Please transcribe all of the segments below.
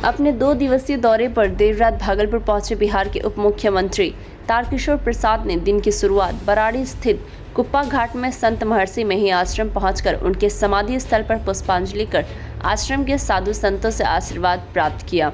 अपने 2 दिवसीय दौरे पर देर रात भागलपुर पहुंचे बिहार के उप मुख्यमंत्री तारकिशोर प्रसाद ने दिन की शुरुआत बराड़ी स्थित कुप्पा घाट में संत महर्षि मेही आश्रम पहुंचकर उनके समाधि स्थल पर पुष्पांजलि कर आश्रम के साधु संतों से आशीर्वाद प्राप्त किया।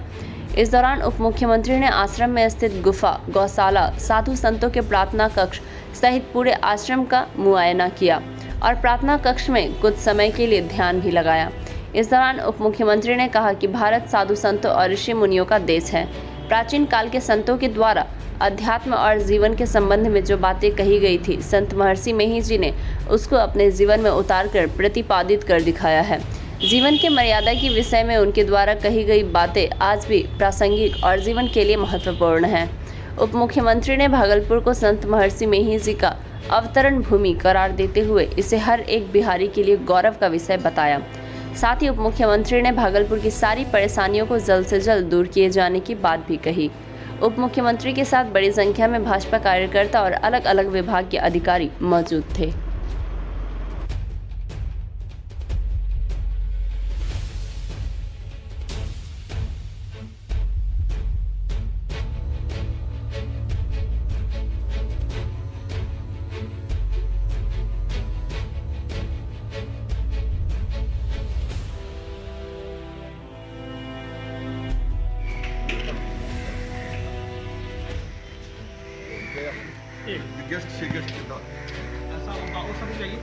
इस दौरान उप मुख्यमंत्री ने आश्रम में स्थित गुफा, गौशाला, साधु संतों के प्रार्थना कक्ष सहित पूरे आश्रम का मुआयना किया और प्रार्थना कक्ष में कुछ समय के लिए ध्यान भी लगाया। इस दौरान उप मुख्यमंत्री ने कहा कि भारत साधु संतों और ऋषि मुनियों का देश है। प्राचीन काल के संतों के द्वारा अध्यात्म और जीवन के संबंध में जो बातें कही गई थी, संत महर्षि मेही जी ने उसको अपने जीवन में उतारकर प्रतिपादित कर दिखाया है। जीवन के मर्यादा की विषय में उनके द्वारा कही गई बातें आज भी प्रासंगिक और जीवन के लिए महत्वपूर्ण हैं। उप मुख्यमंत्री ने भागलपुर को संत महर्षि मेही जी का अवतरण भूमि करार देते हुए इसे हर एक बिहारी के लिए गौरव का विषय बताया। साथ ही उप मुख्यमंत्री ने भागलपुर की सारी परेशानियों को जल्द से जल्द दूर किए जाने की बात भी कही। उप मुख्यमंत्री के साथ बड़ी संख्या में भाजपा कार्यकर्ता और अलग अलग विभाग के अधिकारी मौजूद थे। गेस्ट से गेस्ट के साथ ऐसा होगा वो सब चाहिए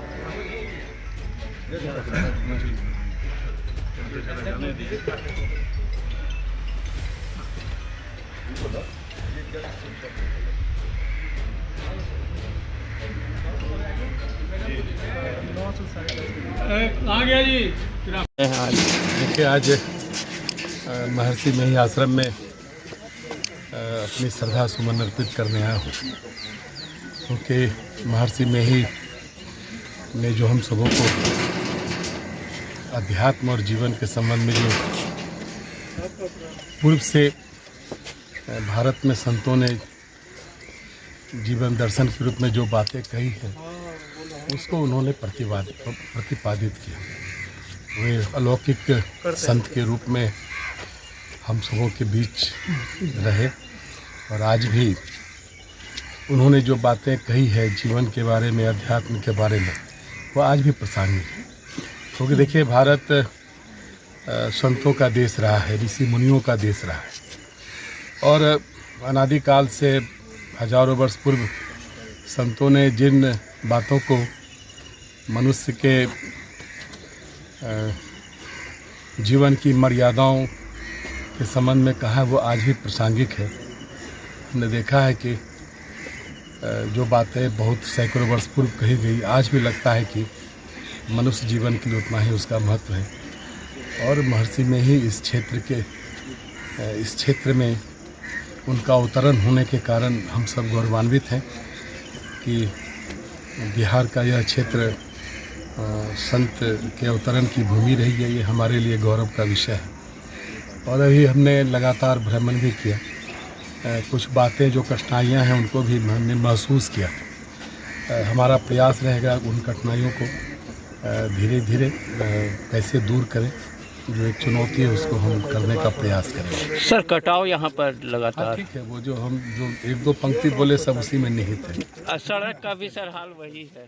आ गया जी। देखिए, आज महर्षि मेही आश्रम में अपनी श्रद्धा सुमन अर्पित करने आया हूँ, क्योंकि महर्षि मेही ने जो हम सबों को अध्यात्म और जीवन के संबंध में जो पूर्व से भारत में संतों ने जीवन दर्शन के रूप में जो बातें कही हैं, उसको उन्होंने प्रतिपादित किया। वे अलौकिक संत के रूप में हम सबों के बीच रहे और आज भी उन्होंने जो बातें कही है जीवन के बारे में, अध्यात्म के बारे में, वो आज भी प्रासंगिक है। क्योंकि देखिए, भारत संतों का देश रहा है, ऋषि मुनियों का देश रहा है और अनादिकाल से हजारों वर्ष पूर्व संतों ने जिन बातों को मनुष्य के जीवन की मर्यादाओं के संबंध में कहा है, वो आज भी प्रासंगिक है। हमने देखा है कि जो बातें बहुत सैकड़ों वर्ष पूर्व कही गई, आज भी लगता है कि मनुष्य जीवन के लिए उतना ही उसका महत्व है। और महर्षि में ही इस क्षेत्र में उनका अवतरण होने के कारण हम सब गौरवान्वित हैं कि बिहार का यह क्षेत्र संत के अवतरण की भूमि रही है। ये हमारे लिए गौरव का विषय है। और अभी हमने लगातार भ्रमण भी किया, कुछ बातें जो कठिनाइयाँ हैं उनको भी हमने महसूस किया। हमारा प्रयास रहेगा उन कठिनाइयों को धीरे धीरे कैसे दूर करें, जो एक चुनौती है उसको हम करने का प्रयास करेंगे। सर, कटाव यहाँ पर लगातार ठीक है, वो जो हम जो एक दो पंक्ति बोले सब उसी में निहित है। सड़क का भी सर हाल वही है।